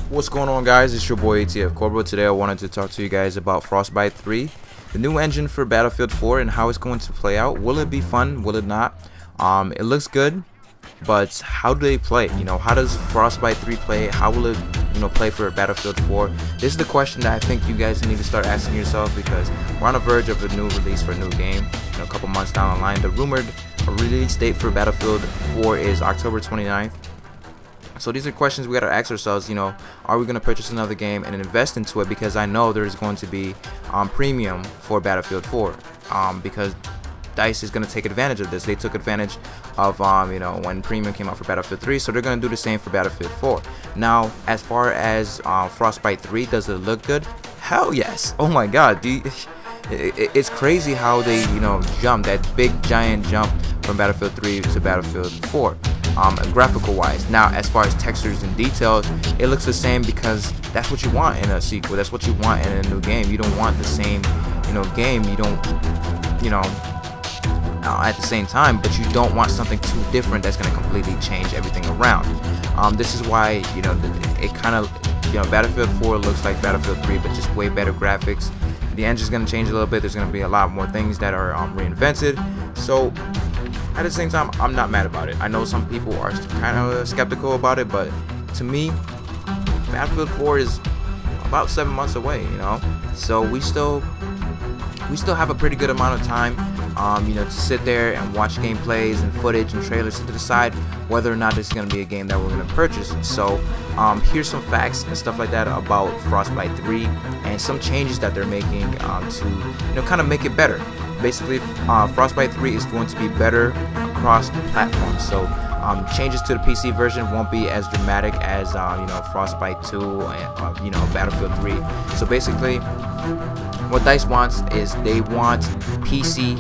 What's going on, guys? It's your boy ATF Corbo. Today I wanted to talk to you guys about Frostbite 3, the new engine for Battlefield 4, and how it's going to play out. Will it be fun? Will it not? It looks good, but how do they play? How does Frostbite 3 play? How will it play for Battlefield 4? This is the question that I think you guys need to start asking yourself, because we're on the verge of a new release for a new game. A couple months down the line, the rumored release date for Battlefield 4 is October 29th. So these are questions we gotta ask ourselves. Are we gonna purchase another game and invest into it? Because I know there's going to be premium for Battlefield 4, because DICE is gonna take advantage of this. They took advantage of when premium came out for Battlefield 3, so they're gonna do the same for Battlefield 4. Now, as far as Frostbite 3, does it look good? Hell yes! Oh my God, it's crazy how they jump that big giant jump from Battlefield 3 to Battlefield 4. Graphical wise. Now, as far as textures and details, it looks the same, because that's what you want in a sequel. That's what you want in a new game. You don't want the same game. You don't at the same time, but you don't want something too different that's going to completely change everything around. This is why it kind of Battlefield 4 looks like Battlefield 3, but just way better graphics. The engine's going to change a little bit. There's going to be a lot more things that are reinvented. So at the same time, I'm not mad about it. I know some people are kind of skeptical about it, but to me, Battlefield 4 is about 7 months away. So we still have a pretty good amount of time, to sit there and watch gameplays and footage and trailers to decide whether or not this is going to be a game that we're going to purchase. So here's some facts and stuff like that about Frostbite 3 and some changes that they're making to kind of make it better. Basically, Frostbite 3 is going to be better across platforms. So changes to the PC version won't be as dramatic as Frostbite 2 and Battlefield 3. So basically, what DICE wants is they want PC,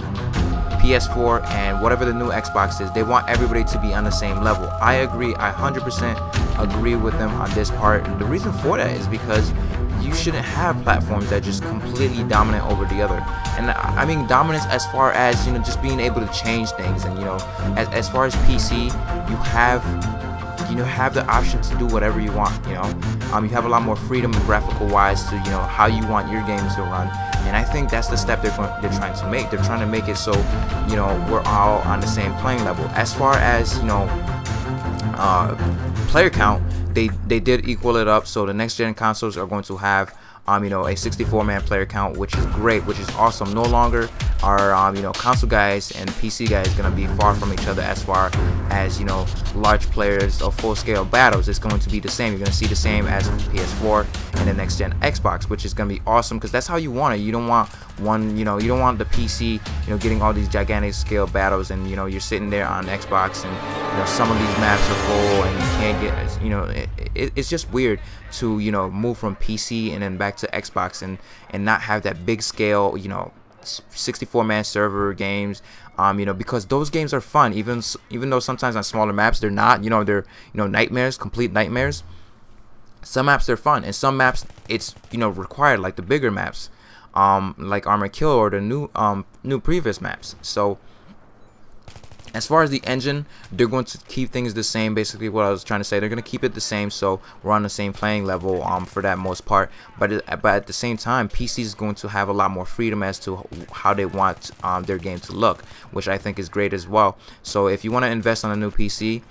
PS4, and whatever the new Xbox is. They want everybody to be on the same level. I agree. I 100% agree with them on this part. The reason for that is because you shouldn't have platforms that just completely dominant over the other. And I mean dominance as far as just being able to change things. And as far as PC, you have the option to do whatever you want. You have a lot more freedom graphical wise to how you want your games to run. And I think that's the step they're trying to make. They're trying to make it so we're all on the same playing level. As far as player count, they did equal it up. So the next gen consoles are going to have a 64-man player count, which is great, which is awesome. No longer are console guys and PC guys gonna be far from each other as far as large players of full-scale battles. It's going to be the same. You're gonna see the same as PS4 and the next gen Xbox, which is gonna be awesome, because that's how you want it. You don't want you don't want the PC getting all these gigantic scale battles, and you're sitting there on Xbox and some of these maps are full and you can't get it's just weird to move from PC and then back to Xbox and not have that big scale 64-man server games, because those games are fun, even though sometimes on smaller maps they're not. They're nightmares, complete nightmares. Some maps they're fun, and some maps it's required, like the bigger maps, like Armored Kill or the new previous maps. So as far as the engine, they're going to keep things the same. Basically what I was trying to say, they're going to keep it the same, so we're on the same playing level for that most part. But at the same time, PC is going to have a lot more freedom as to how they want their game to look, which I think is great as well. So if you want to invest on a new PC,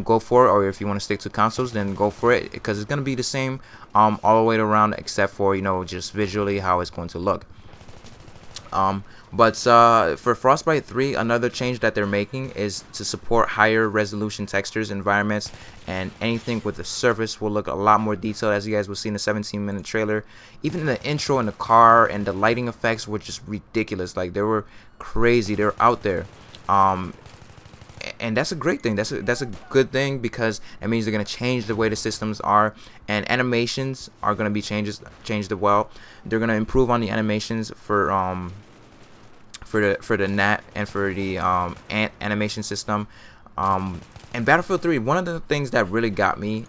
go for it. Or if you want to stick to consoles, then go for it, because it's going to be the same all the way around, except for just visually how it's going to look. But for Frostbite 3, another change that they're making is to support higher resolution textures, environments, and anything with the surface will look a lot more detailed, as you guys will see in the 17-minute trailer. Even in the intro in the car, and the lighting effects were just ridiculous. Like, they were crazy. They're out there. And that's a great thing. That's a good thing, because it means they're gonna change the way the systems are, and animations are gonna be changed as well. They're gonna improve on the animations for the NAT and for the animation system. And Battlefield 3, one of the things that really got me,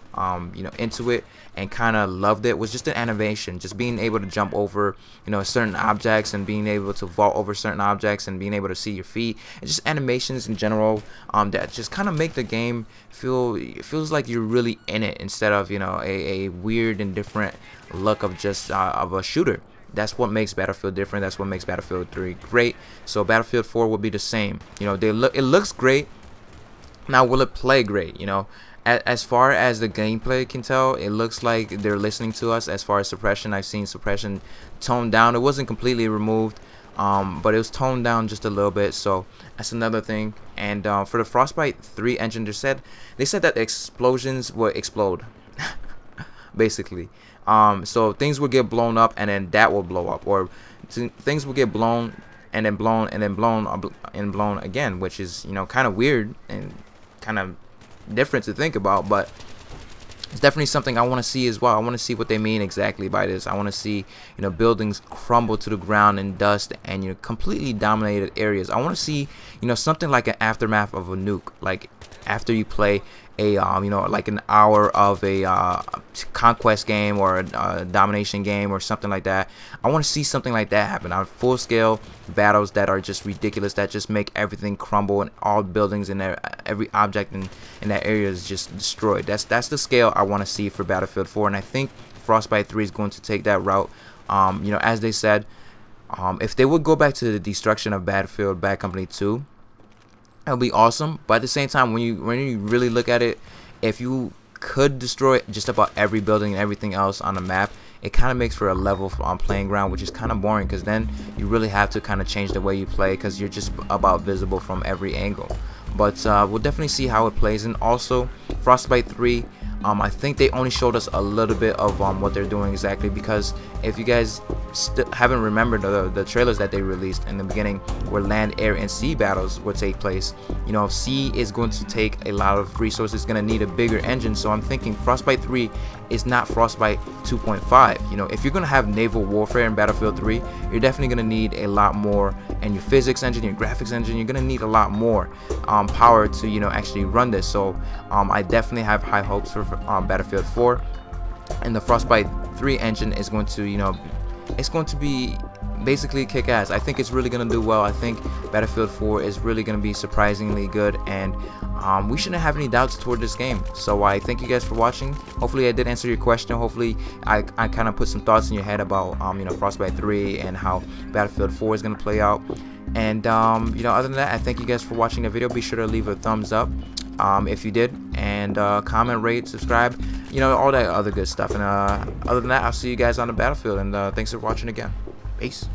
into it and kind of loved it was just the animation, just being able to jump over, certain objects and being able to vault over certain objects and being able to see your feet, and just animations in general, that just kind of make the game feels like you're really in it instead of, a weird and different look of just of a shooter. That's what makes Battlefield different. That's what makes Battlefield 3 great. So Battlefield 4 will be the same. It looks great. Now, will it play great? As far as the gameplay can tell, it looks like they're listening to us. As far as suppression, I've seen suppression toned down. It wasn't completely removed, but it was toned down just a little bit. So that's another thing. And for the Frostbite 3 engine, they said that explosions will explode, basically. So things will get blown up and then that will blow up, or things will get blown and then blown and then blown again, which is kind of weird and kind of different to think about, but it's definitely something I want to see as well. I want to see what they mean exactly by this. I want to see buildings crumble to the ground in dust and completely dominated areas. I want to see something like an aftermath of a nuke, like after you play a like an hour of a conquest game or a domination game or something like that. I want to see something like that happen on full scale battles that are just ridiculous, that just make everything crumble and all buildings and every object in that area is just destroyed. That's the scale I want to see for Battlefield 4, and I think Frostbite 3 is going to take that route. As they said, if they would go back to the destruction of Battlefield Bad Company 2, it would be awesome. But at the same time, when you really look at it, if you could destroy just about every building and everything else on the map, it kind of makes for a level playing ground, which is kind of boring, because then you really have to kind of change the way you play, because you're just about visible from every angle. But we'll definitely see how it plays. And also Frostbite 3, I think they only showed us a little bit of what they're doing exactly, because if you guys haven't remembered the trailers that they released in the beginning, where land, air, and sea battles would take place, sea is going to take a lot of resources, it's going to need a bigger engine. So I'm thinking Frostbite 3 is not Frostbite 2.5. If you're going to have naval warfare in Battlefield 3, you're definitely going to need a lot more, and your physics engine, your graphics engine, you're going to need a lot more power to actually run this. So I definitely have high hopes for Battlefield 4, and the Frostbite 3 engine is going to it's going to be basically kick ass. I think it's really going to do well. I think Battlefield 4 is really going to be surprisingly good, and we shouldn't have any doubts toward this game. So I thank you guys for watching. Hopefully I did answer your question. Hopefully I kind of put some thoughts in your head about Frostbite 3 and how Battlefield 4 is going to play out. And other than that, I thank you guys for watching the video. Be sure to leave a thumbs up if you did, and comment, rate, subscribe, all that other good stuff. And other than that, I'll see you guys on the battlefield, and thanks for watching again. Peace.